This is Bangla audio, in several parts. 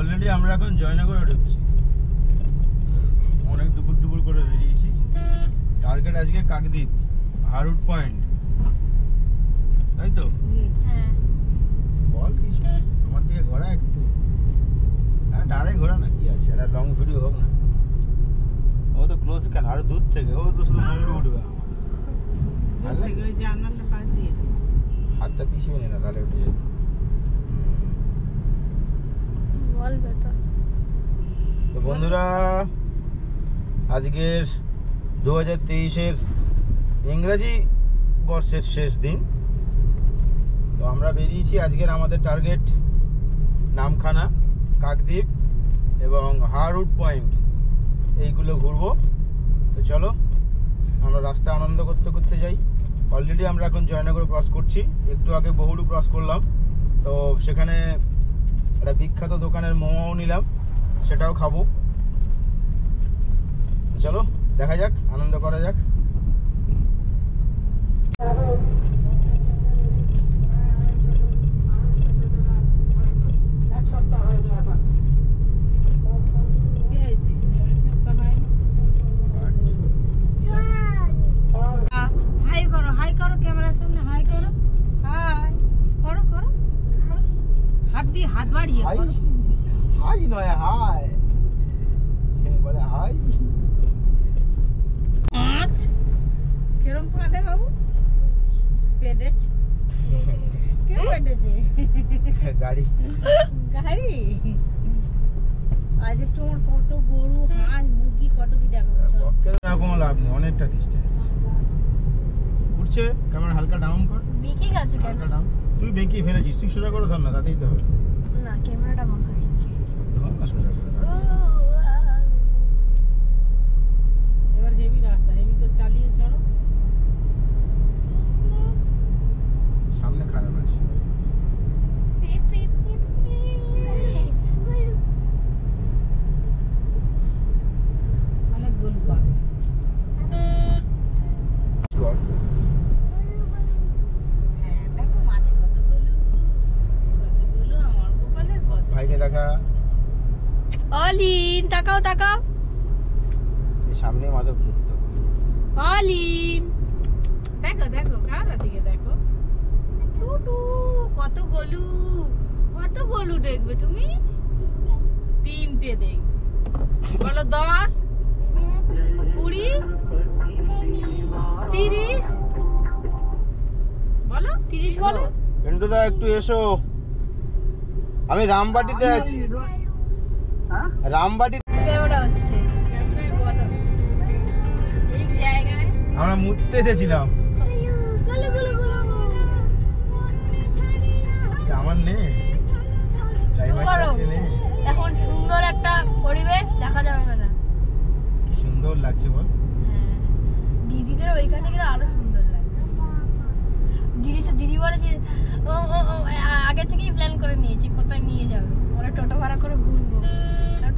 অলরেডি আমরা এখন জয়নগরে ঢুকছি। অনেক দুপুর করে বেরিয়েছি। টার্গেট আজকে কাকদ্বীপ, হারুট পয়েন্ট, তাই তো? হ্যাঁ। বল কিছু, আমার দিকে ঘোরা একটু। আর ডাইরেক্ট ঘোরা না, কি আছে, একটা লং ভিডিও হোক না। ও তো ক্লোজ কেন, আরো দূর থেকে, ও তো শুধু মন্ডু উঠবে। হাতটা পিছিয়ে নে না, তাহলে উঠে যাবে। বল বেটা। তো বন্ধুরা, আজকের 2023-এর ইংরাজি বর্ষের শেষ দিন। তো আমরা বেরিয়েছি। আজকের আমাদের টার্গেট নামখানা, কাকদ্বীপ এবং হারউড পয়েন্ট, এইগুলো ঘুরবো। তো চলো আমরা রাস্তা আনন্দ করতে করতে যাই। অলরেডি আমরা এখন জয়নগর ক্রস করছি, একটু আগে বহুলু ক্রস করলাম। তো সেখানে একটা বিখ্যাত দোকানের মোমোও নিলাম, সেটাও খাবো। চলো দেখা যাক, আনন্দ করা যাক। হাই করো, হাই করো, ক্যামেরার সামনে হাই করো, হাই করো, করো হাত দিয়ে, হাত বাড়িয়ে হাই, করো। হাই নয় হাই বলে, হাই। আজ কিরম পাদে বাবু পেদেছ, কে পেদেছে? গাড়ি গাড়ি। আজ তোমার কত গরু, হাঁস, মুরগি, কত কি দেখাবো। বকের কোনো লাভ নেই, অনেকটা ডিস্টেন্স। উঠছে, ক্যামেরা হালকা ডাউন কর। বেঁকে গেছে কেন? হালকা ডাউন। তুই বেঁকে ফেলেছিস, তুই সোজা করে ধর না, তাতেই তো হবে। না, ক্যামেরাটা বাঁকা আছে। ধর না সোজা করে। এবার হেভি রাস্তা, হেভি তো চালিয়ে চলো। সামনে খারাপ আছে। অনেক গরু পাবে। কর। হ্যাঁ, দেখো মাঠে কত গরু, আমার গোপালের কত। ভাইকে দেখা। অলিন তাকাও, তাকাও এই সামনে মাধব ঘুরতো। অলিন, দেখো দেখো, কার দিকে দেখো। টুটু, কত গলু, কত গলু দেখবে তুমি? 3টে দেখবে। বলো 10, 20, 30। বলো 30 বলো। পেন্টুদা একটু এসো, আমি রামবাটিতে আছি। রামবাটি ক্যামেরা হচ্ছে, এই জায়গায় আমরা মুততে এসেছিলাম। গলু গলু গলু আমার নেই, ড্রাইভার সাথে নেই। এখন সুন্দর একটা পরিবেশ দেখা যাবে না। কি সুন্দর লাগছে বল। দিদিদের ওইখানে গেলে আরো সুন্দর লাগবে। দিদি বলে যে আগে থেকেই প্ল্যান করে নিয়েছি কোথায় নিয়ে যাবে। ওরা টোটো ভাড়া করে ঘুরবো।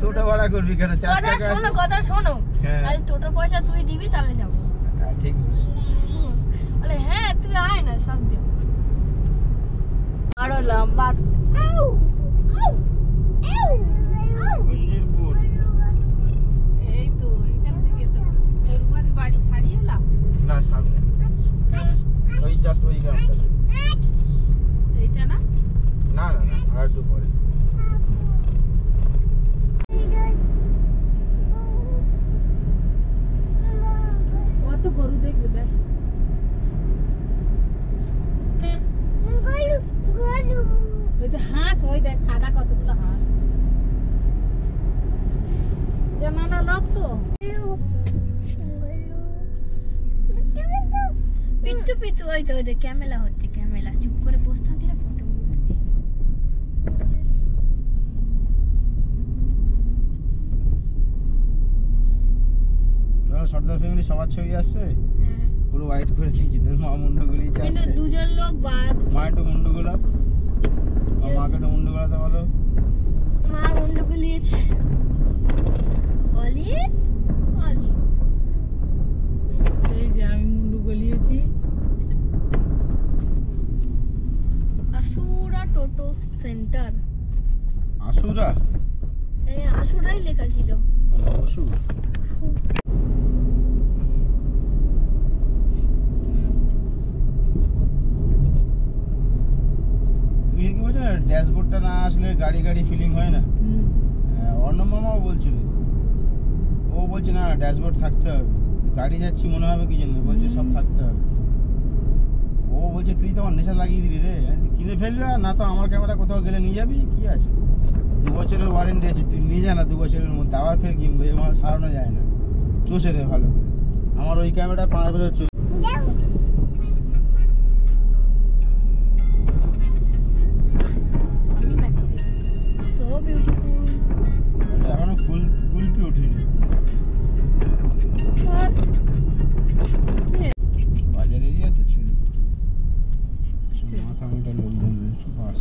টোটো ভাড়া করবি কেন? চার চাকা শোনো, কথা শোনো। হ্যাঁ। আর টোটো পয়সা তুই দিবি, তাহলে যাবো। হ্যাঁ ঠিক। বলে হ্যাঁ তুই আয় না, সব দেব। আরো লম্বা। মঞ্জিরপুর। এই তো এখান থেকে তো রুমাদের বাড়ি ছাড়িয়ে এলাম। না সামনে, ওই জাস্ট ওই গ্রামটা। এইটা না, না না না, আর একটু পরে। কত গরু দেখবে দেখ। ওই তো হাঁস, ওই দেখ সাদা কতগুলো হাঁস। জানানো লোক তো পিট্টু পিট্টু, ওই তো ওই দেখ ক্যামেরা হচ্ছে, ক্যামেরা। চুপ করে বসে থাকলে ফটো উঠবে। সর্দার ফ্যামিলি সবার ছবি আসছে, পুরো হোয়াইট করে দিয়েছি। তোর মা মুন্ডুগুলি কিন্তু আসছে, দুজন লোক বাদ। মা একটু মুন্ডুগুলা, মাকে একটু মুন্ডুগুলাতে বলো। মা মুন্ডু গুলিয়েছে। অলি অলি, এই যে আমি মুন্ডু গলিয়েছি। আসুরা টোটো সেন্টার। আসুরা? আসোটাই লেখা ছিল। অবশ্যই তুমি কি বলছো না, ড্যাশবোর্ডটা না আসলে গাড়ি গাড়ি ফিলিং হয় না। অর্ণব মামাও বলছিল, ও বলছে না ড্যাশবোর্ড থাকতে হবে, গাড়ি যাচ্ছি মনে হবে কি জন্য, বলছে সব থাকতে হবে। ও বলছে তুই তো আমার নেশা লাগিয়ে দিলি রে, আমি বলছি, কিনে ফেলবে আর না তো আমার ক্যামেরা কোথাও গেলে নিয়ে যাবি, কি আছে 2 বছরের ওয়ারেন্টি আছে, তুই নিয়ে যা না 2 বছরের মধ্যে, আবার ফের কিনবো, এ আমার সারানো যায় না, চষে দে ভালো করে। আমার ওই ক্যামেরা 5 বছর চলে। So beautiful. এখনো কুলপি উঠিনি, বাজার এরিয়া তো ছিল, মাথা মোটা লোকজন রয়েছে, বাস।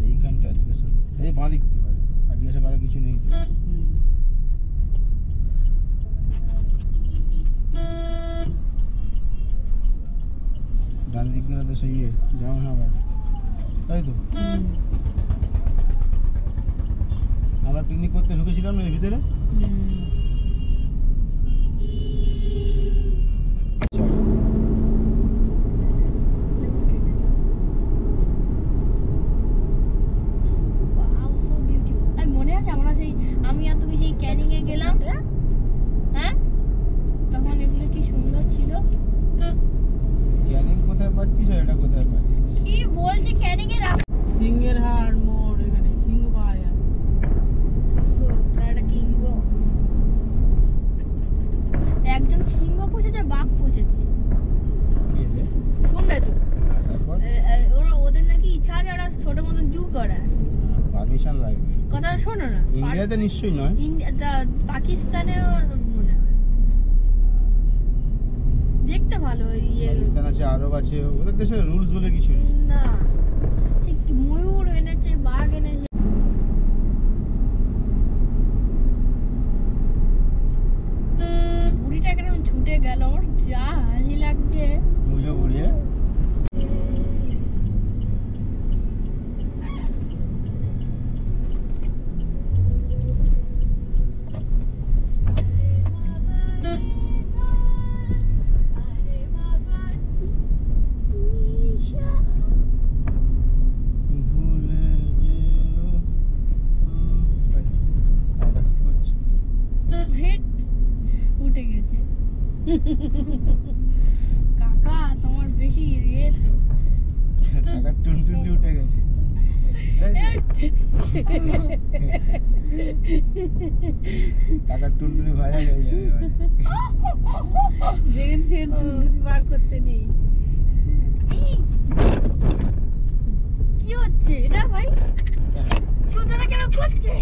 এইখানটা জিজ্ঞাসা এই বাঁ দিক থেকে আর জিজ্ঞাসা করার কিছু নেই তো। ডান দিক গেলে তো সেই যেমন হবে, তাই তো। আমরা পিকনিক করতে ঢুকেছিলাম না এর ভিতরে। Wow, so beautiful. আর মনে আছে আমরা সেই আমি আর তুমি সেই ক্যানিং এ গেলাম, হ্যাঁ তখন এগুলো কি সুন্দর ছিল। ক্যানিং কোথায় পাচ্ছিস আর এটা কোথায় পাচ্ছিস? কি বলছে ক্যানিং এর সিংহের হাড় মোড়, এখানে সিংহ পাওয়া যায়। একটা কিনবো। একজন সিংহ পুষেছে, বাঘ পুষেছে, কি রে? শুনলে তো? তারপর ওরা ওদের নাকি ইচ্ছা আছে ওরা ছোট মতন জু করে। পারমিশন লাগবে। কথাটা শোনো না, ইন্ডিয়াতে নিশ্চয়ই নয়, পাকিস্তানেও মনে হয়। দেখতে ভালো ইয়ে পাকিস্তান আছে, আরব আছে, ওদের দেশে রুলস বলে কিছু নেই। না, ঠিক ময়ূর এনেছে, বাঘ এনেছে। বুড়িটা কেন ছুটে গেল, আমার যা হাসি লাগছে। বুঝো বুড়িয়ে ভুলে যেও। এটা কি করছে? হেট, উঠে গেছে। কাকা তোমার বেশি ইয়ে তো। কাকার টুনটুনি উঠে গেছে, তাই তো? কাকার টুনটুনি ভাজা হয়ে যাবে এবার। দেখেন সে টুনটুনি বার করতে নেই। এই, কি হচ্ছে এটা ভাই? কেন? সূর্যটা কেন করছে?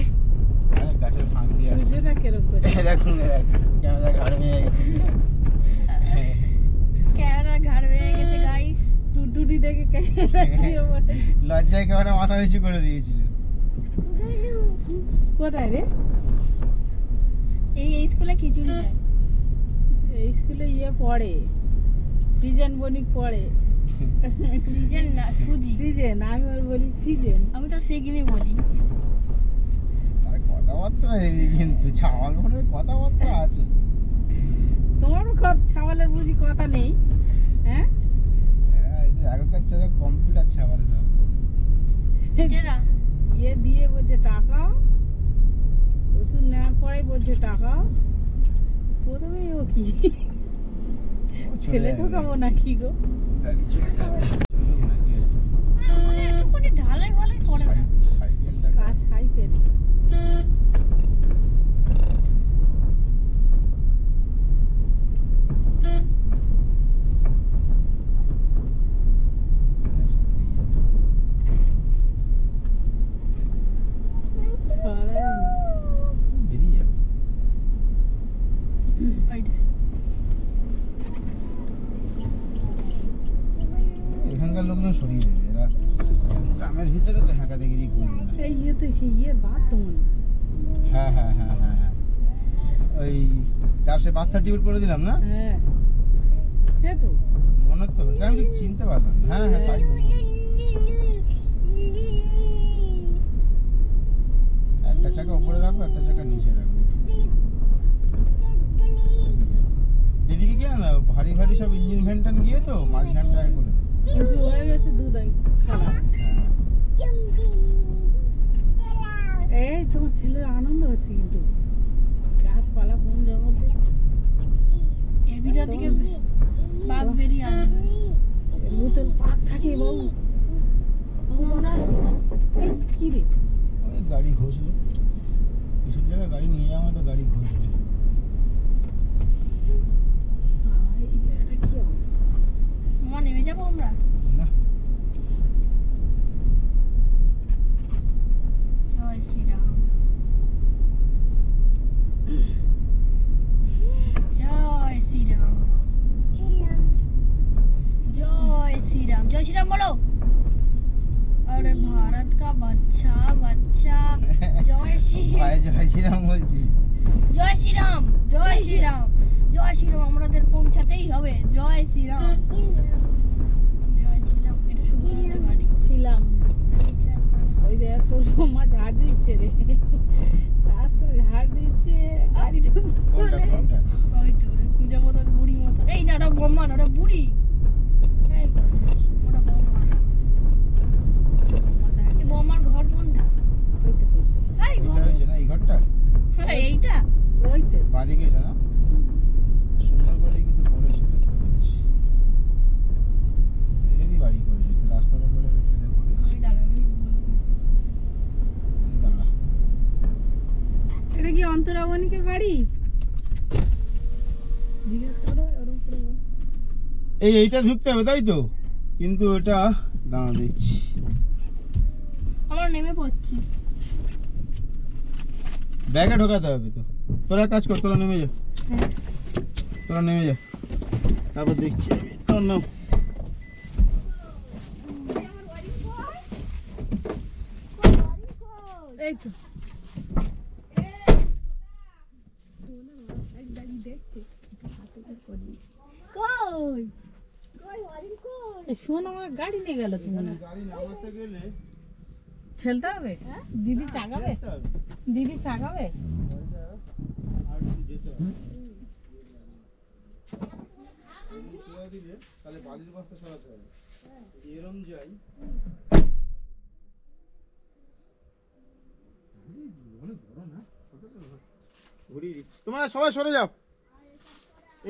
আরে গাছের ফাঁক দিয়ে আসছে। সূর্যটা কেরম করে? দেখুন ক্যামেরা ঘাড় ভেঙে গেছে। ক্যামেরা ঘাড় ভেঙে গেছে গাইস। টুনটুনি দেখে ক্যামেরা শুয়ে পড়ে। লজ্জায় ক্যামেরা মাথা নিচু করে দিয়েছিল। কোথায় রে? এই স্কুলে খিচুড়ি দেয়। এই স্কুলে ইয়ে পড়ে, সিজন বণিক পড়ে। সিজন না, সুজি। সিজন, আমি ওর বলি সিজন। আমি তো সেদিনই বলি। আর কথাবার্তা হেভি, কিন্তু ছাওয়াল মনের কথাবার্তা আছে। তোমার ছাওয়ালের বুঝি কথা নেই, হ্যাঁ? হ্যাঁ, এই যে আগেকার যা কম্পিউটার ছাওয়াল সব। যেটা ইয়ে দিয়ে বলছে টাকা, ওষুধ নেওয়ার পরে বলছে টাকা। প্রথমে ও কি ছেলে ঠকাবো নাকি গো? গাড়ি চলে যাবে। চলুক না, কি আছে? মানে একটুখানি ঢালাই ভালাই করে না। সাইকেলটা কাজ সাইকেল। বেরিয়ে যাবে। ওইটা। এখানকার লোকজন সরিয়ে দেবে, এরা গ্রামের ফাঁকা দেখে দিয়ে করবে না। এই ইয়ে তো সেই ইয়ে বাদ তো মনে হয়। হ্যাঁ হ্যাঁ হ্যাঁ হ্যাঁ হ্যাঁ ওই তার সে বার্থ সার্টিফিকেট করে দিলাম না, হ্যাঁ সে তো মনে তো হচ্ছে, আমি ঠিক চিনতে পারলাম না। হ্যাঁ হ্যাঁ তাই মনে হলো। একটা চাকা উপরে রাখবো, একটা চাকা নিচে রাখবো। এদিকে কি না ভারী ভারী সব ইঞ্জিন ভ্যানটান গিয়ে তো মাঝখানটায় করে দেবো। উঁচু হয়ে গেছে দুধাই খারাপ। হ্যাঁ এই তোমার ছেলের আনন্দ হচ্ছে কিন্তু গাছপালা বন জঙ্গল এর ভিতর থেকে বাঘ বেরিয়ে আসবে। ভূতের পাক থাকে বাবু। নোংরা এই কি রে ওই গাড়ি ঘষলো, এসব জায়গায় গাড়ি নিয়ে যাওয়া তো গাড়ি ঘষবে। এই এটা কি অবস্থা? মামা নেমে যাবো আমরা? না জয় শ্রীরাম, জয় শ্রীরাম, जय श्री राम, जय श्री राम बोलो। अरे भारत का बच्चा बच्चा, जय श्री ভাই জয় শ্রীরাম বলছি। जय श्री राम, जय श्री राम, जय श्री राम, আমাদের পৌঁছাতেই হবে। জয় শ্রী রাম, জয় শ্রী রাম। এটা শুধু আমাদের বাড়ি। ছিলাম ওই দেখ তোর মা ঝাড় দিচ্ছে রে, রাস্তা ঝাড় দিচ্ছে গাড়ি কোনটা কোনটা ওই তো পূজা মতন বুড়ি মতন। এই না, ওটা বম্মা না, ওটা বুড়ি। এই, ওটা বম্মা না। এই বম্মার ঘর কোনটা? ওই তো পেয়েছে এই এটা ঘর, হয়েছে না এই ঘরটা এইটা। ওই তো বাঁদিকে এটা না, সুন্দর করে কিন্তু করেছে। হেভি বাড়ি করেছে, রাস্তার উপরে ফেলে করেছে। ওই দাঁড়া, আমি বলবো। দাঁড়া এটা কি অন্তরাবণীকে বাড়ি জিজ্ঞেস করো ওর উপরে বল। এইটা ঢুকতে হবে তাই তো, কিন্তু এটা দাঁড়া দেখছি। আমরা নেমে পড়ছি। ব্যাগে ঢোকাতে হবে তো। তোরা এক কাজ কর, তোরা নেমে যা, হ্যাঁ তোরা নেমে যা, তারপর দেখছি। তোর নাম এই তো দেখছে কই কই হরিণ কই? এই শোন আমার গাড়ি নিয়ে গেল তো মনে হয়। গাড়ি নামাতে গেলে ঠেলতে হবে দিদি চাগাবে, যেতে হবে। দিদি চাগাবে। আর একটু যেতে হবে। সোজা দিলে তাহলে বালির বস্তা সরাতে হবে। এরম যাই অনেক বড় না, ঘুরিয়ে দিচ্ছি। তোমরা সবাই সরে যাও।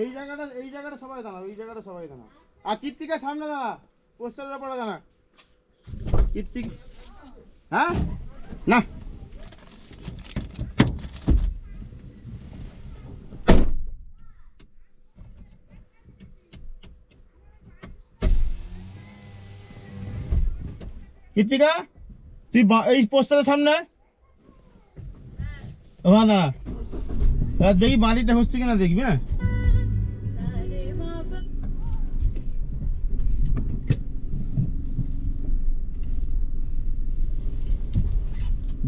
এই জায়গাটা সবাই দাঁড়াও, এই জায়গাটা সবাই দাঁড়াও। আর কীর্তিকা সামনে দাঁড়া, পোস্টারের উপরে দাঁড়া। কীর্তিক হ্যাঁ না কীর্তিকা তুই এই পোস্টারের সামনে ওখানে দাঁড়া। এবার দেখি বাড়িটা হচ্ছে কিনা দেখবি। হ্যাঁ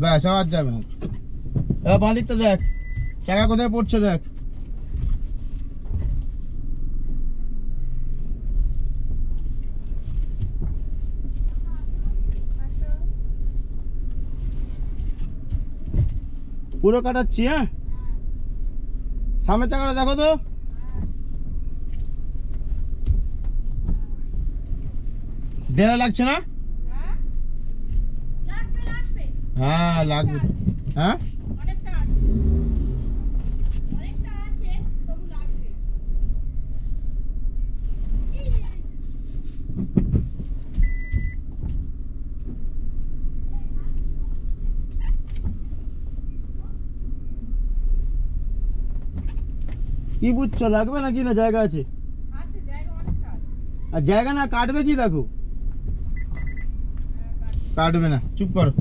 ব্যাস আওয়াজ যাবে না। এবার বাঁদিকটা দেখ, চাকা কোথায় পড়ছে দেখ। পুরো কাটাচ্ছি। হ্যাঁ সামনের চাকাটা দেখো তো। দেড়া লাগছে না? লাগবে লাগবে, হ্যাঁ লাগবে। হ্যাঁ অনেকটা আছে অনেকটা আছে, তবু লাগবে। কি বুঝছো, লাগবে নাকি না জায়গা আছে? আছে জায়গা অনেকটা আছে। আর জায়গা না কাটবে কি দেখো। কাটবে না, চুপ করো।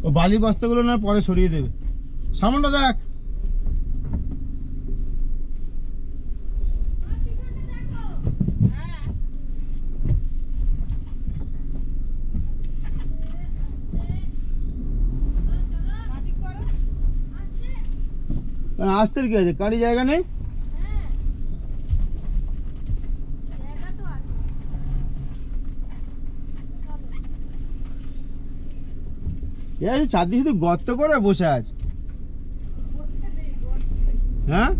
ও বালি বস্তাগুলো না পরে সরিয়ে দেবে। সামনটা দেখ। আসতে কি আছে, গাড়ি জায়গা নেই। চারদিকে শুধু গর্ত করে বসে আছে। হ্যাঁ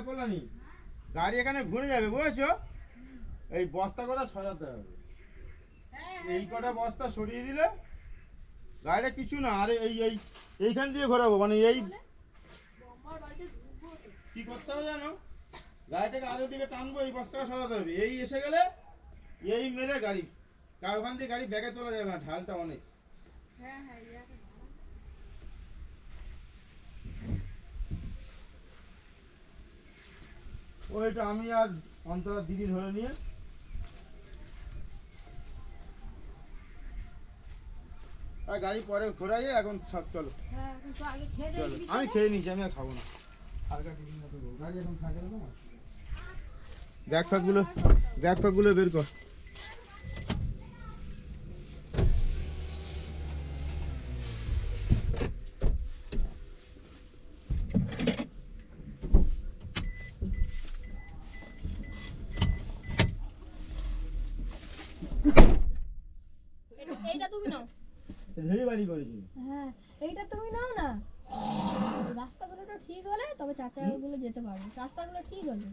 কল্যাণী, গাড়ি এখানে ঘুরে যাবে বুঝেছো, এই বস্তা কটা সরাতে হবে। এই কটা বস্তা সরিয়ে দিলে গাড়িটা কিছু না। আরে এইখান দিয়ে ঘোরাবো, মানে এই কি করতে হবে জানো, গাড়িটাকে আরো দিকে টানবো, এই বস্তাটা সরাতে হবে। এই এসে গেলে এই মেরে গাড়ি, কার ওখান দিয়ে গাড়ি ব্যাগে তোলা যাবে না, ঢালটা অনেক। ওইটা আমি আর অন্তরা দিদি ধরে নিয়ে গাড়ি পরে ঘোরাই, এখন সব চলো। চলো আমি খেয়ে নিচ্ছি, আমি আর খাবো না। গাড়ি এখন থাকে না। ব্যাগ ফ্যাগগুলো বের কর। এইটা তুমি নাও। ধরে বাড়ি করেছি। হ্যাঁ এইটা তুমি নাও না। রাস্তাগুলো তো ঠিক হলে তবে চাচাগুলো যেতে পারবে। রাস্তাগুলো ঠিক হলে।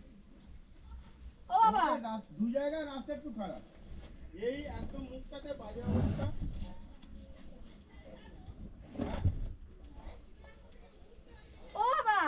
ও বাবা, দু জায়গায় রাস্তা একটু খারাপ। এই একদম মুখটাতে বাজে অবস্থা। ও বাবা,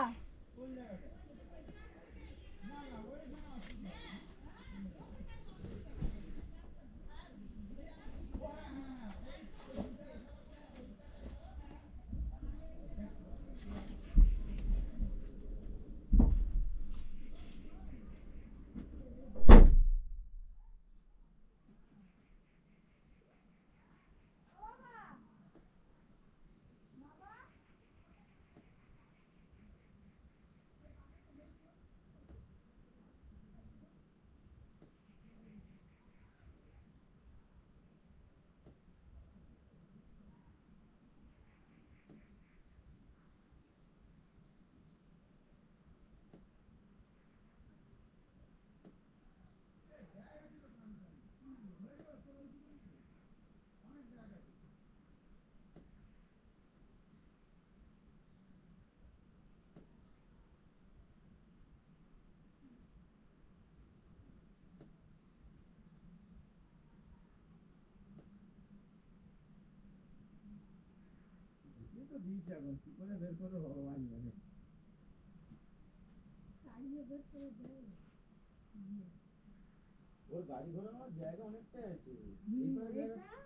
ওর গাড়ি ঘোরানোর জায়গা অনেকটাই আছে।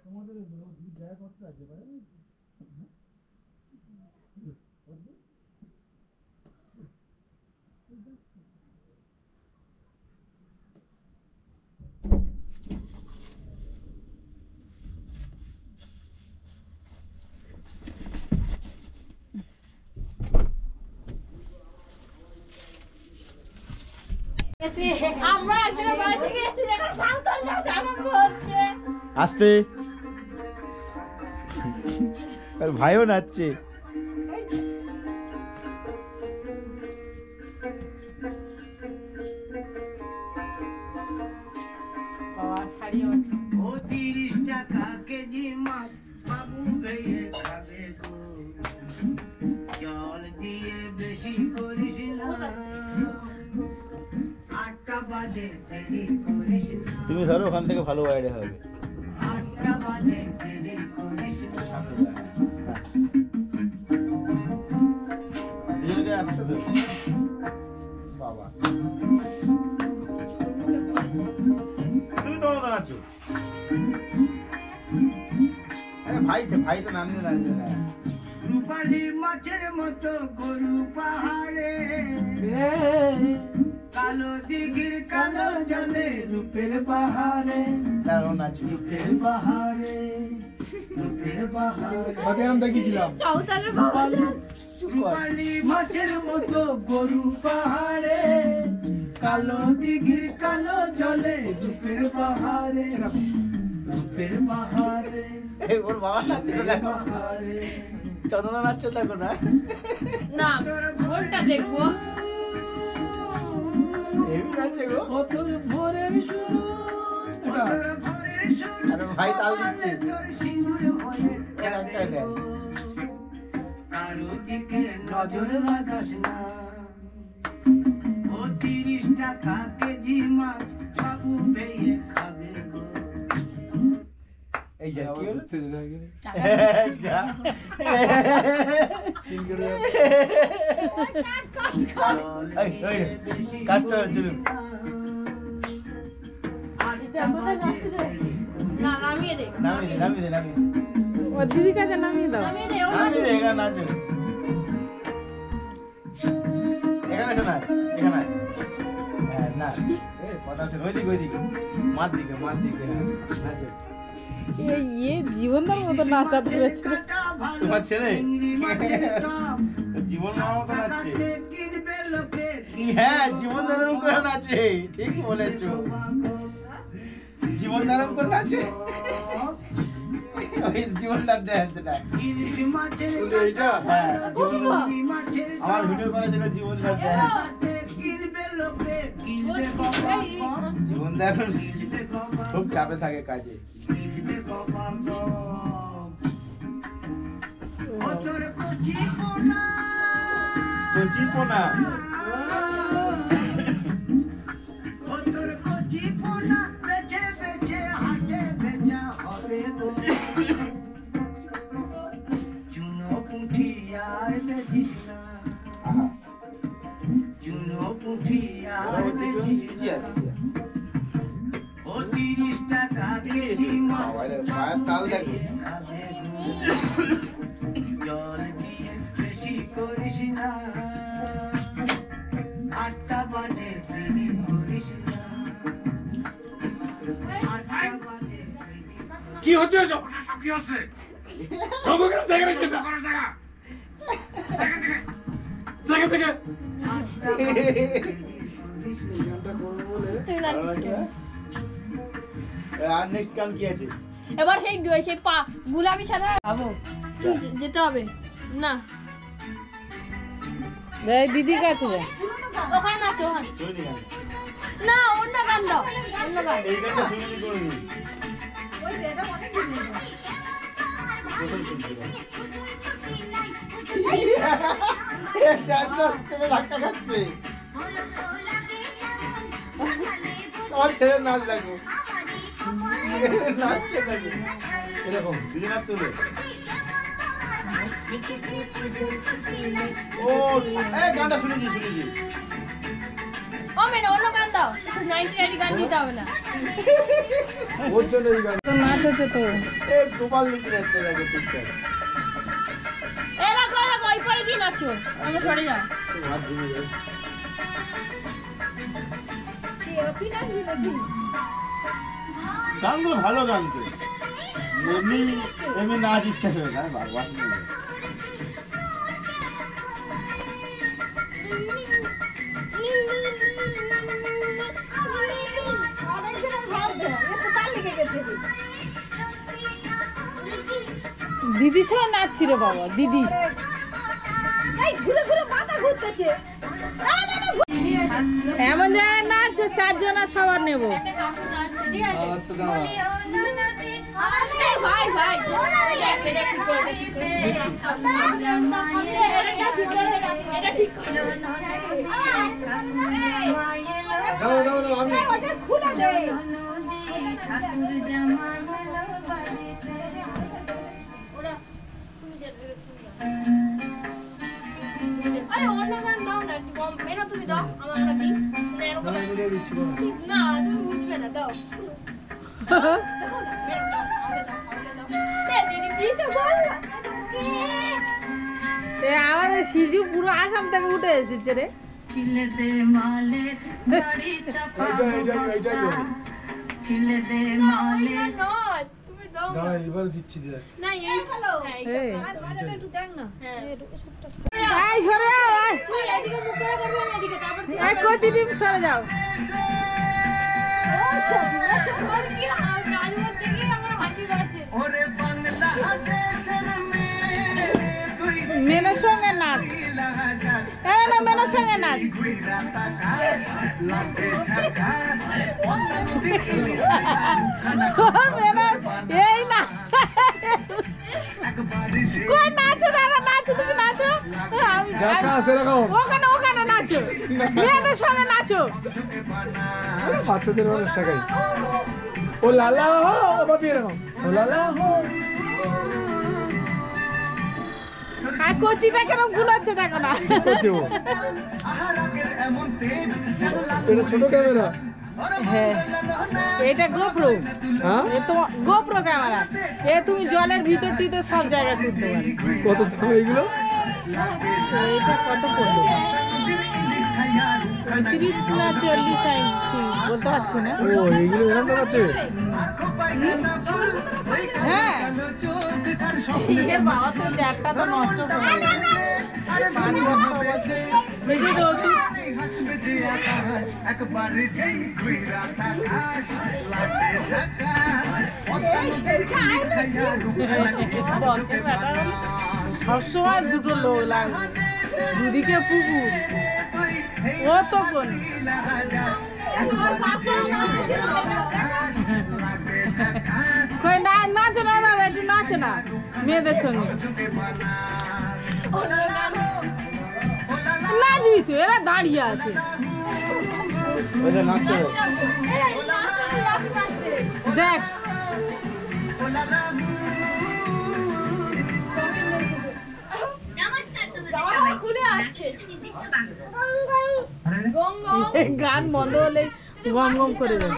তোমাদের জায়গা কত আছে ভাই? আমরা একদিনের বাড়ি থেকে এসেছি, দেখো সাঁওতাল নাচ আরম্ভ হচ্ছে। আসতে আর ভাইও নাচছে। বাবা শাড়ি ওঠে। ও 30 টাকা কেজি মাছ বাবু ভেয়ে খাবে গো, জল দিয়ে বেশি করিস না, 8টা বাজে দেরি করিস না, তুমি ধরো ওখান থেকে ভালো বাইরে হবে। 8টা বাজে দেরি করিস না। আসছে তো বাবা, তুমি তো নাচো। ভাই তো নামলে নাচবে না। রূপালী মাছের মতো গরু পাহাড়ে, কালো দিঘির কালো জলে রূপের বাহারে, দাঁড়াও নাচবে। রূপের বাহারে, রূপের বাহারে। সাঁওতালের বাবা রূপালী মাছের মতো গরু পাহাড়ে, কালো দিঘির কালো জলে রূপের বাহারে, রূপের বাহারে, এই ওর বাবা নাচছে তো দেখো, বাহারে। চন্দনা নাচছে দেখো না, না ওটা দেখবো হেভি নাচছে গো। কতর ভোরের শুরু, কতর ভোরের শুরু, আরে ভাই তাল দিচ্ছে। তোর সিঁদুর হয়ে এর একটা যাবে dance। গো। কারো দিকে নজর লাগাস না, ও 30 টাকা কেজি মাছ বাবু ভেয়ে খাবে গো। এই যা কি হলো? টাকা যা জল এই, এই, দিয়ে বেশি কাটতে হবে, চলুন। আটটা বাজে না নামিয়ে দে নামিয়ে দে। ওর দিদির কাছে নামিয়ে দাও। নামিয়ে দে ও নামিয়ে দে, এখানে নাচবে। এখানে এসে নাচ, এখানে আয়। হ্যাঁ, নাচ। এই, কথা শোন, ওইদিকে। মার দিকে, হ্যাঁ, নাচে। ইয়ে জীবনদার মতো নাচা ধরেছে। কাটা ভালো, তোমার ছেলে? চিংড়ি মাছের টক, জীবন মামার মতো নাচছে। টাকাতে কিনবে লোকে, হ্যাঁ, জীবন ধারণ করে নাচে, ঠিক বলেছো। জীবন ধারণ করে নাচে, ওই জীবনদার dance এটা। ইলিশ মাছের শুনলে এইটা? হ্যাঁ, জীবন- চিংড়ি মাছের আমার টক, ভিডিও করার জন্য জীবনদার dance। টাকাতে কিনবে লোকে, কিনবে বাবা গো, জীবনদা এখন কিনবে বাবা খুব চাপে থাকে কাজে। কিনবে বাবা গো। ও তোর কচি পোনা, কচি পোনা, ও তোর কচি পোনা, বেছে বেছে হাটে বেচা হবে গো। চুনো পুঁঠি আর বেচিস না, আহা, চুনো পুঁঠি আর বেচিস জি না, আছে, জি আছে। ও 30 টাকা কেজি মাছ পায়ের তাল দেখো। খাবে গো। জল দিয়ে বেশি করিস না, 8টা বাজে দেরি করিস না, 8টা বাজে দেরি কি হচ্ছে এসব? সব কি হচ্ছে? জঙ্গল জায়গা রেখে দাও। জায়গা থেকে 8টা বাজে দেরি করিস না। তুই নাচ। আর নেক্সট গান কি আছে? এবার সেই পা গুলাবি ছাড়া যাবো যেতে হবে না এই দিদির কাছে যা। ওখানে নাচো ওখানে শুনি গান। না অন্য গান দাও অন্য গান এই গানটা শুনিনি কোনোদিন। প্রথম শুনছি গান। ধাক্কা খাচ্ছে। আমার ছেলের নাচ দেখো, নাচছে দেখো এরকম দুজনার তুলে। ও এই গানটা শুনেছি। ও মেনে অন্য গান দাও 90 গান দিতে হবে না ওর জন্য এই গান। তো নাচ হচ্ছে তো। এ গোপাল লিখে যাচ্ছে দেখো ঠিকঠাক। এরা ওই পরে কি নাচো আমরা সরে যাও নাচ শুনে যাও। গানগুলো ভালো গান তো, এমনি নাচ ইস্তে হবে না বাবা। দিদির সঙ্গে নাচছিল বাবা, দিদি। এমন জায়গায় নাচ 4 জন আর সবার নেবো। ভাই এটা ঠিক করে এটা ঠিক করে খুলে দে আরে অন্য গান দাও না মেনা তুমি দাও আমরা দিই না তুমি বুঝবে না দাও দিদি দিতে বল আমার সিজু পুরো আসাম থেকে উঠে এসেছে রে। এবার দিচ্ছি না এই এই। হ্যাঁ এই সরে যাও, এই। তুই এদিকে মুখ করে করবি আমি এদিকে তারপর তুই এই কচি ডিম সরে যাও। বল কি কাজবাজ দেখে আমার হাসি পাচ্ছে ওরে বাংলাদেশের মেয়ে তুই মেনের সঙ্গে নাচ। লাগাস এই না মেনের সঙ্গে নাচ। ঘুইরা তাকাস লাগে ঝাকাস পদ্মা নদীর তোর মেনের এই নাচ। একবারই যে কই নাচো দাদা, নাচো তুমি নাচো। ওখানে ওখানে নাচো, মেয়েদের সঙ্গে নাচো। বাচ্চাদের মানুষ শেখাই ও লালা হো বাপি এরকম ও লালা হো আর কচিটা কেন ভুলাচ্ছে দেখো না। আহারাগের এমন তেজ যেন লাল এটা ছোট ক্যামেরা হ্যাঁ এটা গোপ্রো, হ্যাঁ এ তো গোপ্রো ক্যামেরা। এ তুমি জলের ভিতর টিতে সব জায়গায় তুলতে পারো। কত দাম এইগুলো এইটা কত পড়লো? ইলিশ খাইয়া 30 না 40 আমি ঠিক বলতে পারছি না। ও এইগুলো এরকম দাম আছে আর খোপায় কানা ফুল ওই হ্যাঁ কালো চোখ তার সব এর বাবা তো জ্যাকটা তো নষ্ট করে দিল। 5 বছর বয়সে দেখি তো তুই হাসবে যে আকাশ একবার যেই ঘুইরা তাকাস লাগে ঝাকাস পদ্মা নদীর ইলিশ খাইয়া রূপখানা কি ঝকঝকে বানাস সবসময় দুটো লোক লাগবে, দুদিকে পুকুর ও তো কোন কই না নাচো না দাদা, একটু নাচো না মেয়েদের সঙ্গে। নাচবি তো, এরা দাঁড়িয়ে আছে। নাচছে দেখ খুলে আসছে গং গং গান বন্ধ হলে গম গম করে যাবে।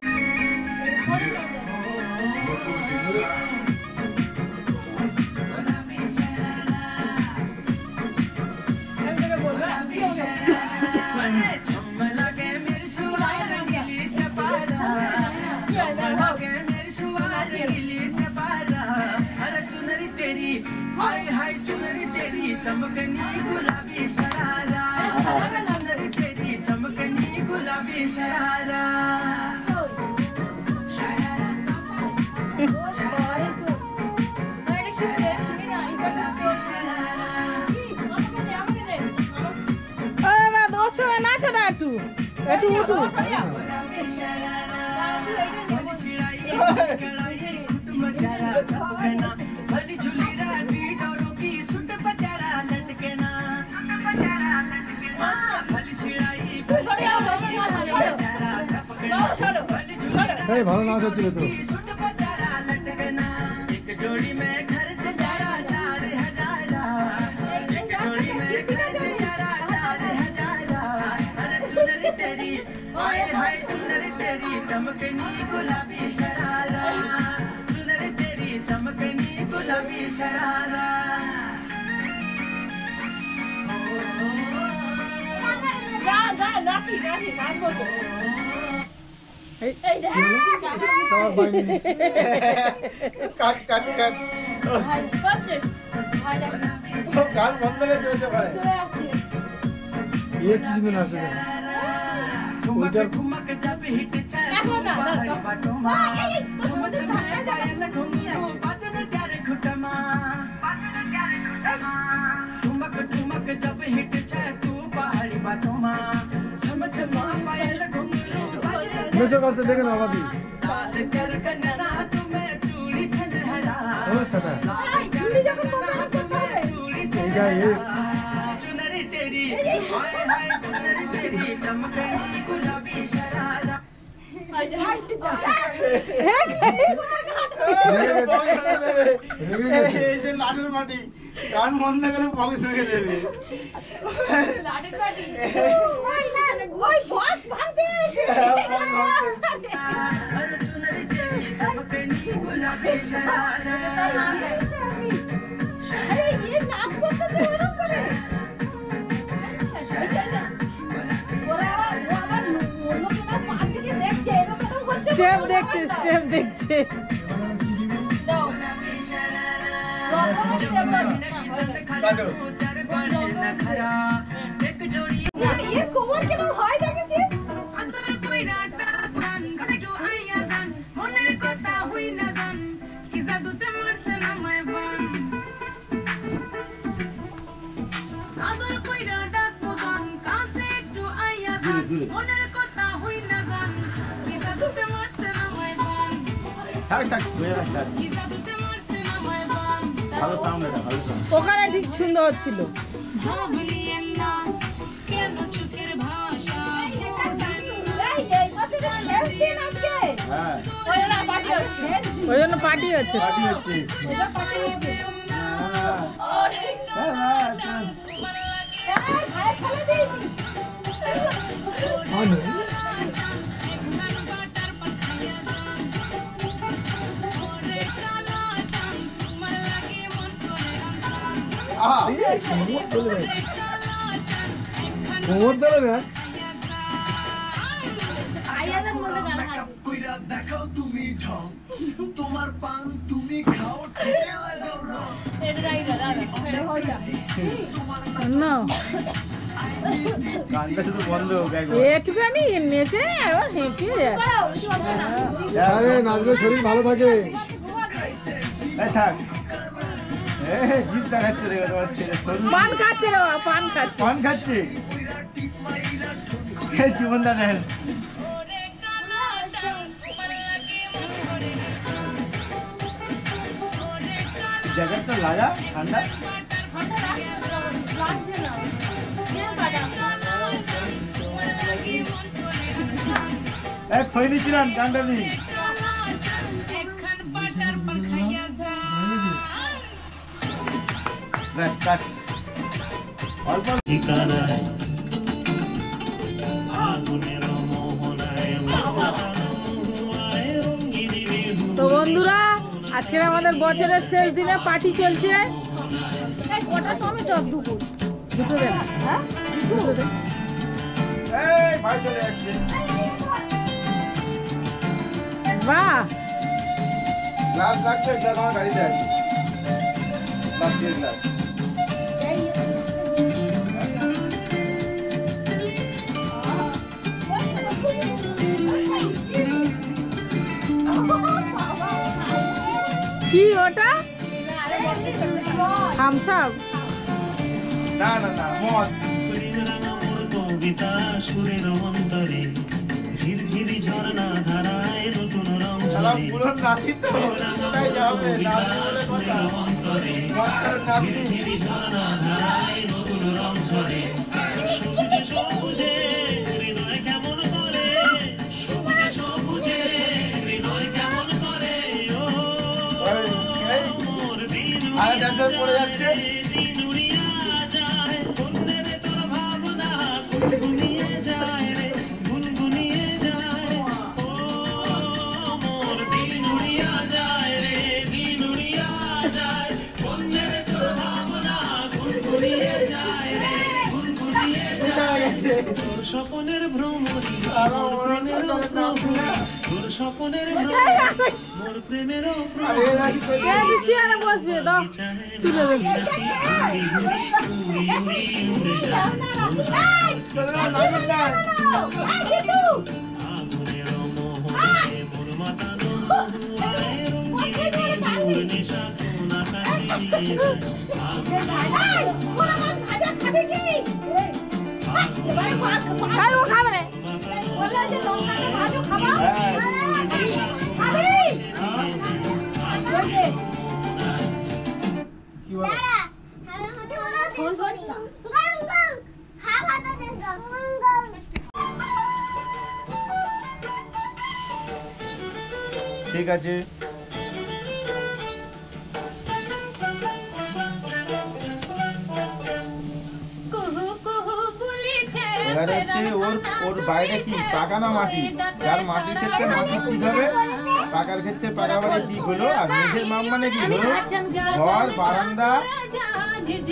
हाय हाय चुनरी तेरी चमकनी गुलाबी शरारा चुनरी तेरी चमकनी गुलाबी शरारा ও দাদা ওর সঙ্গে নাচো না, একটু একটু উঠু। भली झूली रानी डोरों की सुट बजारा लटकना भली छिड़ाई এই ভালো নাচ হচ্ছিল তো सुट बजारा लटकना एक जोड़ी में खर्च जारा 4000 एक जोड़ी में खर्च जारा 4000 अरे चुनरी तेरी हाय हाय चुनरी तेरी चमकनी गुलाबी शरारा चुनरी तेरी चमकनी गुलाबी शरारा যা যা নাচি নাচি নাচবো তো এই এই দেখ সবার বাইরে কাট কাট কাট ভাই বাচ্চা ভাই দেখ সব গান বন্ধ হয়ে চলেছে ভাই চলে যাচ্ছে ये किस दिन আসে না ठुमक ठुमक जब हिट দেখো না দাও बाटों में झुम झुम पायल घुमियो बजन जारे घुटमा ठुमक ठुमक जब हिट तू पहाड़ी बाटों में झुम झुम पायल घुमियो बजन মেসো কাছে দেখে না বাবি लाल कर कन्ना तुम्हें चूड़ी छनहरा ও সাদা চুড়ি যখন পছন্দ করতে হবে चूड़ी এইটা এই चुनरी तेरी हाय हाय चुनरी तेरी चमकनी गुलाबी शरारा ভাই হাসি যা এসে লাঠের মাটি গান বন্ধ করে বক্স রেখে দেবে লাটের বাটি ওই বক্স ভাঙতে হয়েছে अरे चुनरी तेरी चमकनी স্টেপ দেখছে, স্টেপ দেখছে। ওখানে ঠিক সুন্দর হচ্ছিল। ওই জন্য পার্টি হচ্ছে। তোমার পান তুমি খাও একটুখানি নেচে এবার হেঁটে নাচলে শরীর ভালো থাকে। পান খাচ্ছে রে বাবা, পান খাচ্ছে। পান খাচ্ছে জীবনদা নেন। জ্যাকেটটা লাগা ঠান্ডা। এক খই নিয়েছিলাম ঠান্ডা নেই। তো বন্ধুরা, আজকে আমাদের বছরের শেষ দিনে পার্টি চলছে। কটা টমেটো? দুটো দেন। হ্যাঁ, দুটো দেন। ভাই চলে যাচ্ছে। বাহ, গ্লাস লাগছে, গ্লাস আমার গাড়িতে আছে। প্লাস্টিকের গ্লাস। কি ওটা? Thums Up? না না না, মদ। কবিতা সুরের অন্তরে ঝিরঝিরি ঝর্ণা ধারায় নতুন রং পুরো নাকি তো কোথায় যাবে? সুরের অন্তরে ঝিরঝিরি ঝর্ণা ধারায় নতুন রং ঝরে সবুজে সবুজে হৃদয় কেমন করে সবুজে সবুজে হৃদয় কেমন করে ও মোর দিন পড়ে যাচ্ছে। গুনগুনিয়ে যায় রে গুনগুনিয়ে যায় ও মোর দিন উড়িয়া যায় রে দিন উড়িয়া যায় বন্ধের তোর ভাবনা গুনগুনিয়ে যায় রে গুনগুনিয়ে যায় তোর স্বপনের ভ্রমরি মোর প্রেমের প্রভুরি তোর স্বপনের ভ্রমরি মোর প্রেমের প্রভুরি চেয়ারে বসবে দাও, তুলে দেবে। ও খাবে রে। ঠিক আছে। এবারে হচ্ছে ওর বাইরে কি পাকা না মাটি, যার মাটির ক্ষেত্রে মাটি কিভাবে পাকার ক্ষেত্রে পাকা বাড়ি ঠিক হলো। আর মেঝের মাপ মানে কি হলো, ঘর বারান্দা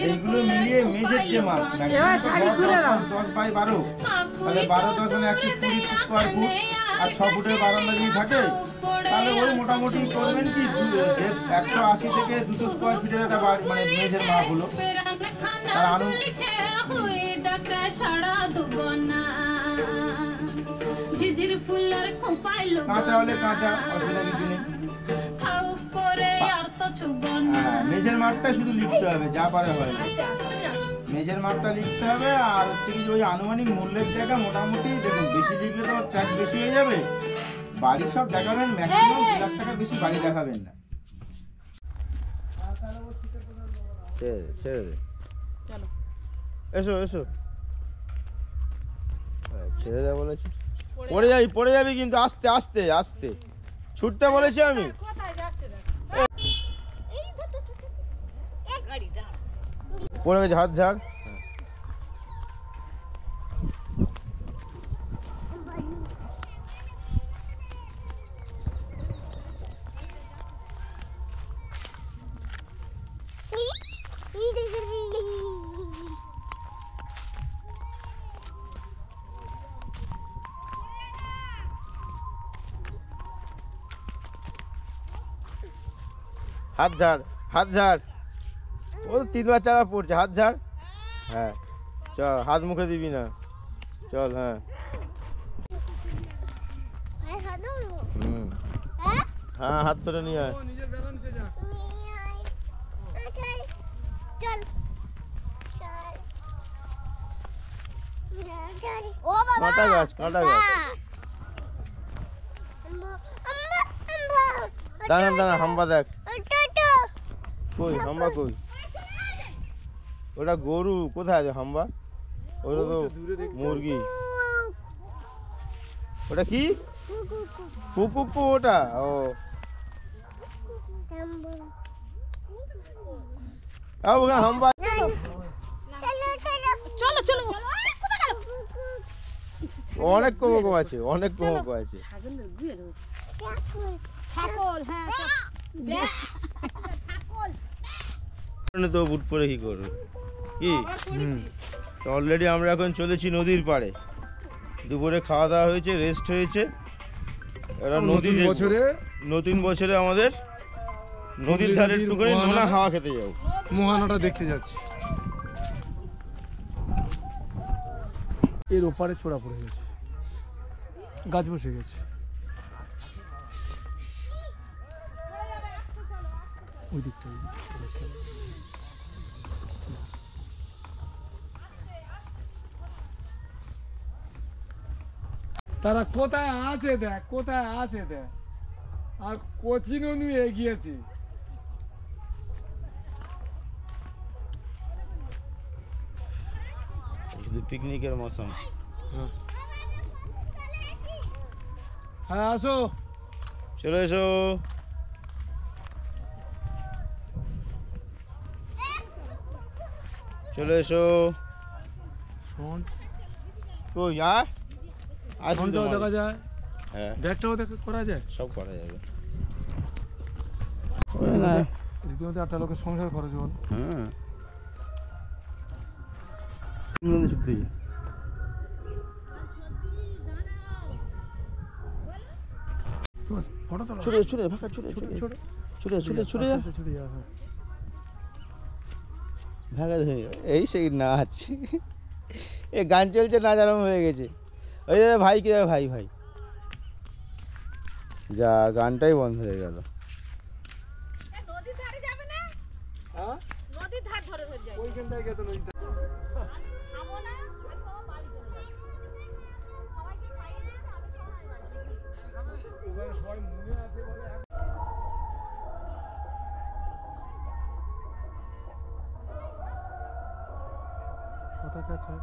এইগুলো মিলিয়ে মেঝের যে মাপ এবার শাড়ি খুলে দাও। 10x12, তাহলে 12 10 120 স্কোয়ার ফুট। আর 6 ফুটের বারান্দা যদি থাকে তাহলে ওই মোটামুটি করবেন কি 180 থেকে 200 স্কোয়ার ফিটের একটা মানে মেঝের মাপ হলো। আর কাঁচা হলে কাঁচা, অসুবিধা কিছু নেই। মেঝের মাপটা শুধু লিখতে হবে, যা পারে হয় না। মেঝের মাপটা লিখতে হবে। আর হচ্ছে কি ওই আনুমানিক মূল্যের জায়গা মোটামুটি দেখুন, বেশি লিখলে তো ট্যাক্স বেশি হয়ে যাবে। বাড়ি সব দেখাবেন ম্যাক্সিমাম 2 লাখ টাকার বেশি বাড়ি দেখাবেন না। ছেড়ে চলো এসো এসো, ছেড়ে দে বলেছি। পড়ে যাবি কিন্তু, আস্তে আস্তে আস্তে ছুটতে বলেছি আমি। পড়ে গেছে, হাত ঝাড়। হাত ঝাড়, হাত ঝাড়। ও 3বার 4বার পড়ছে, হাত ঝাড়। হ্যাঁ চল, হাত মুখে দিবি না, চল। হ্যাঁ হ্যাঁ, হাত ধরে নিয়ে আয়। কাঁটা গাছ, কাঁটা গাছ। দাঁড়া দাঁড়া, হাম্বা দেখ কই, হাম্বা কই? ওটা গরু, কোথায় আছে হাম্বা? ওটা তো মুরগি। ওটা কি? কুকু ওটা? ও ওখানে হাম্বা। চলো চলো, অনেক কোকো আছে, অনেক কোকো আছে। ছাগল, হ্যাঁ তো বুট পরে কি করবে কি? অলরেডি আমরা এখন চলেছি নদীর পাড়ে। দুপুরে খাওয়া দাওয়া হয়েছে, রেস্ট হয়েছে। এরা নদীর বছরে, নতুন বছরে আমাদের নদীর ধারে একটুখানি নোনা হাওয়া খেতে যাবো, মোহনাটা দেখতে যাচ্ছি। এর ওপারে ছোড়া পড়ে গেছে, গাছ বসে গেছে ওই দিকটা। তারা কোথায় আছে দেখ, কোথায় আছে দেখ। আর কোচিন নিয়ে এগিয়েছে। শুধু পিকনিকের মৌসুম। হ্যাঁ আসো, চলে এসো। চলে এসো। কই আর ফোনটাও দেখা যায়, হ্যাঁ ব্যাগটাও করা যায়, সব করা যাবে। রীতিমতো একটা লোকের সংসার খরচ বল। হ্যাঁ ফটো তোলা, ছুড়ে ছুড়ে ভাকা, ছুড়ে ছুড়ে ছুড়ে ছুড়ে ছুড়ে ছুড়ে যা, ছুটে যা। ভাগা ধরে এই সেই নাচ। এ গান চলছে, নাচ আরম্ভ হয়ে গেছে। ওই দাদা ভাই, কি দাদা ভাই ভাই, যা গানটাই বন্ধ হয়ে গেল। নদীর ধারে যাবে না? হ্যাঁ নদীর ধার ধরে ধরে যাই। ওইখানটায় গেছে নদীটা। খাবো না, আমি সব বাড়ি চলে যাই। সবাইকে খাইয়ে দিয়েছে, আমি সবাই বাড়ি চলে যাই। ওখানে সবাই মনে আছে বলে কথা কাছে।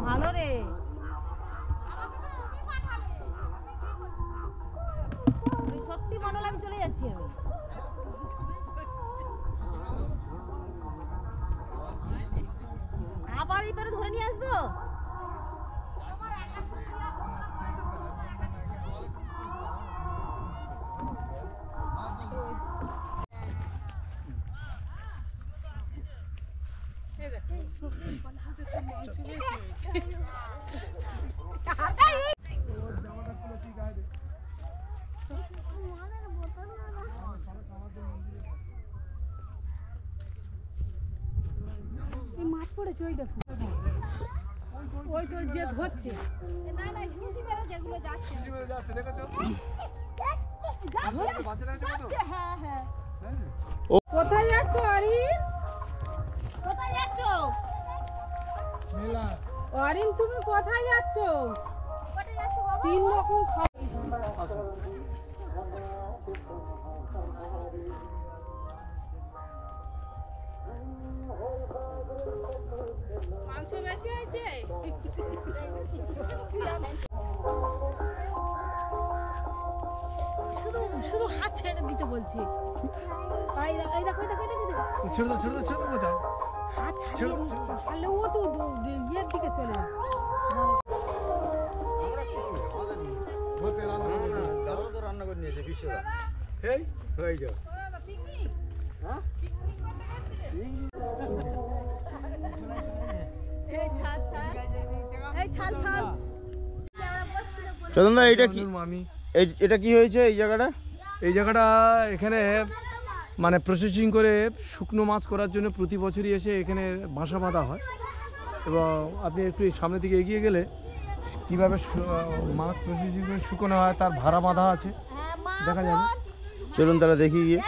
ভালো রে। ধরে নিয়ে আসবো? মাছ পড়েছে ওই দেখো, ওই তো যে ধরছে। না না ঘুষি মেরে যেগুলো যাচ্ছে দেখেছো? হ্যাঁ হ্যাঁ। কোথায় যাচ্ছ অরিন? কোথায় যাচ্ছ মেলা। অরিন? তুমি কোথায় যাচ্ছ? কোথায় যাচ্ছ বাবা? 3 রকম আসো। মাংস বেশি হয়েছে? শুধু শুধু হাত ছেড়ে দিতে বলছি। এই দেখো এই দেখো এই দেখো এই দেখো। ছেড়ে দাও, ছেড়ে দাও, ছেড়ে দাও, যাও। হাত ছাড়িয়ে তাহলে ও তো ইয়ের দিকে চলে যাবে। ধরতে রান্না করে দিয়েছে। দাদা তো রান্না করে নিয়েছে বিশ্বদা। এই হয়ে যাও। চন্দন দা এটা কি, মামি, এটা কি হয়েছে এই জায়গাটা? এই জায়গাটা এখানে মানে প্রসেসিং করে শুকনো মাছ করার জন্য প্রতি বছরই এসে এখানে বাসা বাঁধা হয়। এবং আপনি একটু সামনের দিকে এগিয়ে গেলে কীভাবে মাছ প্রসেসিং করে শুকনো হয় তার ভাড়া বাঁধা আছে, দেখা যাবে। চলুন তাহলে দেখি গিয়ে।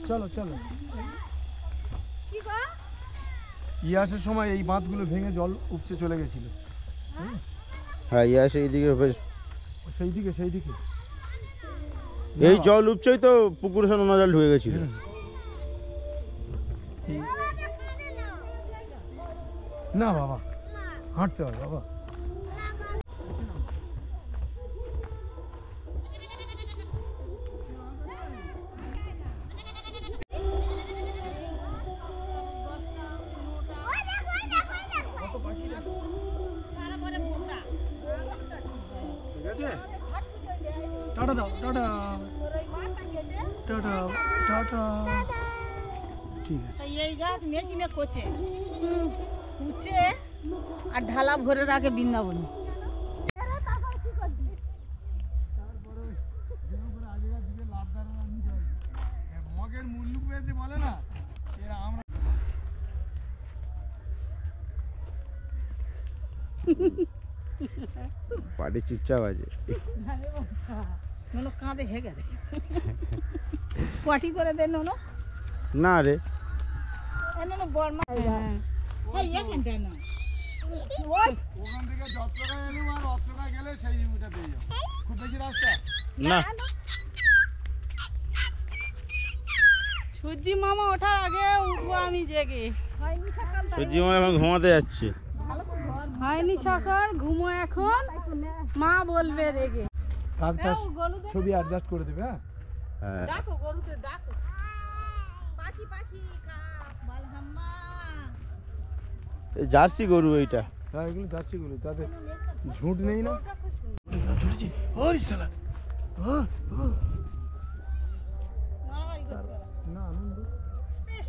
চলো চলো। ইয়াসের সময় এই বাঁধগুলো ভেঙে জল উপচে চলে গেছিল। হ্যাঁ ইয়াস এইদিকে বেশ, সেই দিকে সেই দিকে এই জল উপচেই তো পুকুরে সব নোনা জল ঢুকে গেছিল। না বাবা, হাঁটতে হবে বাবা। ঠিক আছে, টাটা দাও, টাটা টাটা টাটা। ঠিক আছে। এই গাছ মেশিনে কোচে কুচে আর ঢালা ভরে রাখে বৃন্দাবনে। মগের মূল্য পেয়েছে বলে না, আমরা পাটি চুপচাপ আছে। নোনো কাঁদে হেগে রে পাটি করে দে নোনো। না রে নোনো বর্মা এই এখানটা না ওখান থেকে যত্রকা এলুম আর অত্রকা গেলে সেই রুটটা পেয়ে যাবো। খুব বেশি রাস্তা না। সূর্যি মামা ওঠার আগে উঠবো আমি জেগে। হয়নি সকাল, সূর্যি মামা এখন ঘুমাতে যাচ্ছে। হয়নি সকাল, ঘুমো এখন, মা বলবে রেগে। কাকটা ছবি অ্যাডজাস্ট করে দেবে। হ্যাঁ হ্যাঁ ডাকো গরুতে ডাকো, পাখি পাখি মালহাম্মা। জার্সি গরু এইটা। হ্যাঁ এগুলো জার্সিগুলো, তাতে ঝুঁট নেই না। ওরে শালা, না আনন্দ।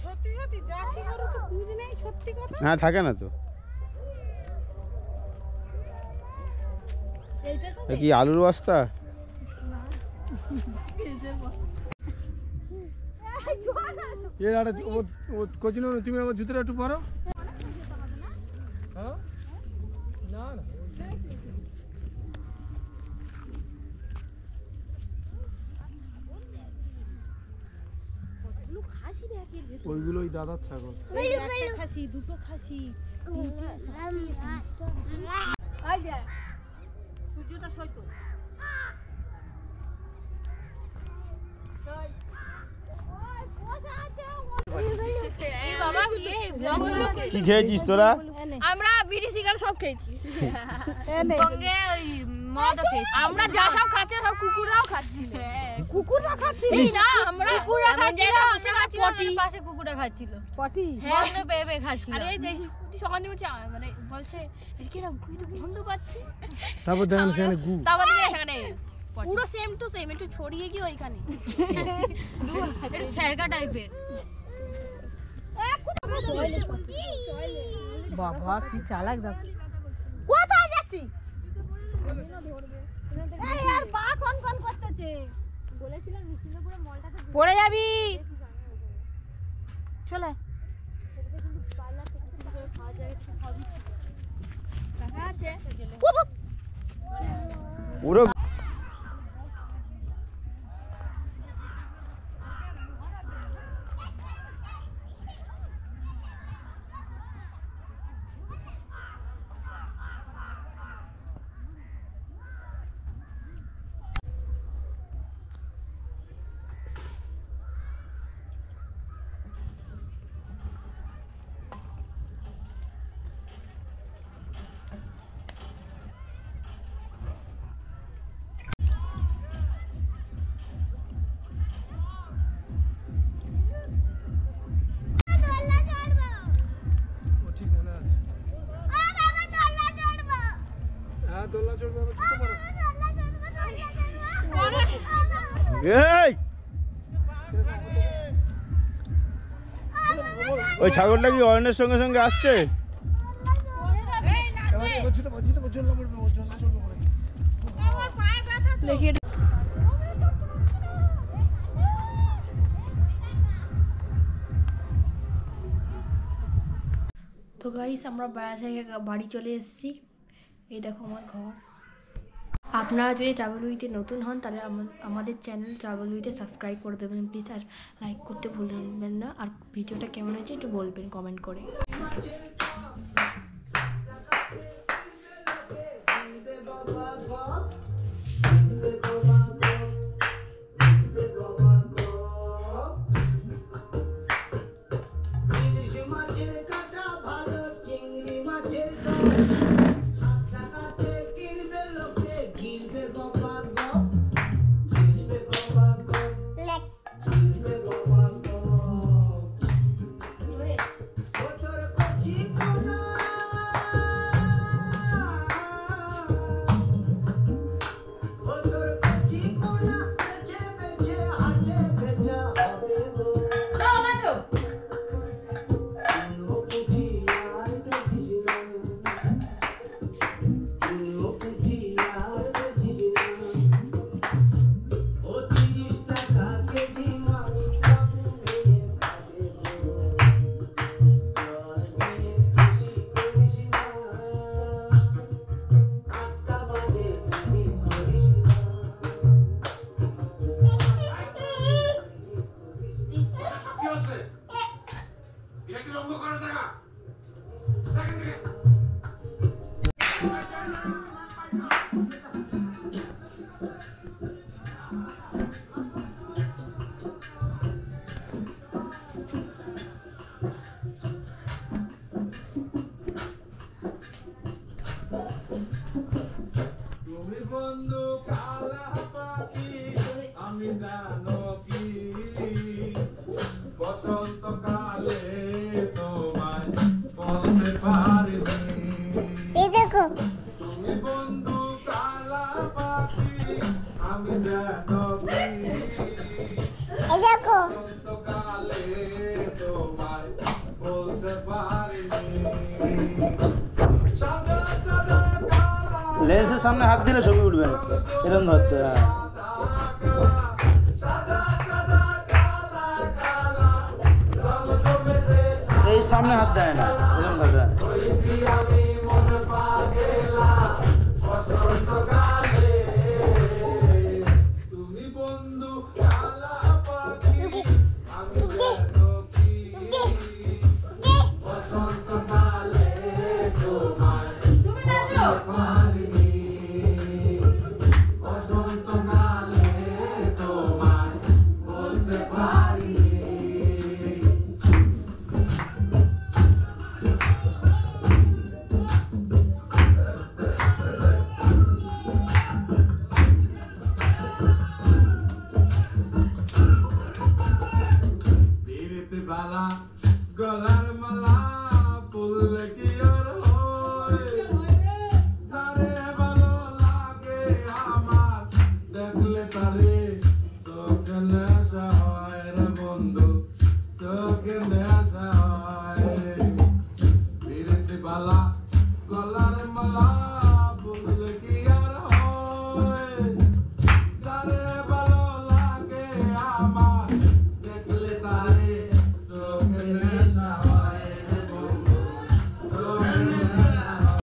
সত্যি সত্যি জার্সি গরু তো খুঁজ নেই, সত্যি কথা। হ্যাঁ থাকে না তো। এইটা তো এ কি আলুর বস্তা? এর আরে ও কোচিনো, তুমি আমার জুতোটা একটু পরো। হ্যাঁ না না ওইগুলোই দাদার ছাগল। একটা খাসি, দুটো খাসি, এই যে সূর্যটা সইতো। কি খেয়েছিস তোরা? আমরা বিড়ি সিগারেট সব খেয়েছি, সঙ্গে ওই মদও খেয়েছি। আমরা যা সব খাচ্ছি সব কুকুররাও খাচ্ছিল। কুকুররা খাচ্ছে এই না আমরা কুকুররা খাচ্ছিল পাশে কুকুররা খাচ্ছিল পটি হ্যাঁ বেবে খাচ্ছিল আরে এই সকাল থেকে মানে বলছে এরকে না গুইতে গন্ধ পাচ্ছি তারপর দেখেন সেখানে গু তারপর দেখে এখানে পুরো সেম টু সেম একটু ছড়িয়ে কি ওইখানে একটু ছ্যারকা টাইপের বাবা কি চালাক দাও কোথায় যাচ্ছি এই আর বা কোন কোন করতেছে বলেছিলাম বিষ্ণুপুরে মলটাতে পড়ে যাবি চলে পুরো ঠিক মনে আছে হ্যাঁ দোলনা চড়বে এই ওই ছাগলটা কি অরণ্যের সঙ্গে সঙ্গে আসছে? তো গাইস আমরা বেড়া থেকে বাড়ি চলে এসেছি। এই দেখো আমার ঘর। আপনারা যদি ট্রাভেল উইথে নতুন হন তাহলে আমাদের চ্যানেল ট্রাভেল উইথে সাবস্ক্রাইব করে দেবেন প্লিজ, আর লাইক করতে ভুলবেন না, আর ভিডিওটা কেমন হয়েছে একটু বলবেন কমেন্ট করে। তুমি বন্ধু কালা পাখি আমি জানো কি বসন্ত কালে তোমায় বলতে পারিনি। এই দেখো তুমি বন্ধু কালা পাখি আমি জানো কি এই দেখো বসন্ত কালে তোমায় বলতে পারিনি। লেন্সের সামনে হাত দিলে ছবি উঠবে না, এরকম ধরতে। এই সামনে হাত দেয় না, এরকম ধরতে। তুমি বন্ধু কালা পাখি আমি জানো কি বসন্ত কালে তোমায় তুমি নাচো পারিনি। বসন্ত কালে তোমায় বলতে পারিনি। মালা গলার মালা পরলে কি আর হয় তারে ভালো লাগে আমার দেখলে তারে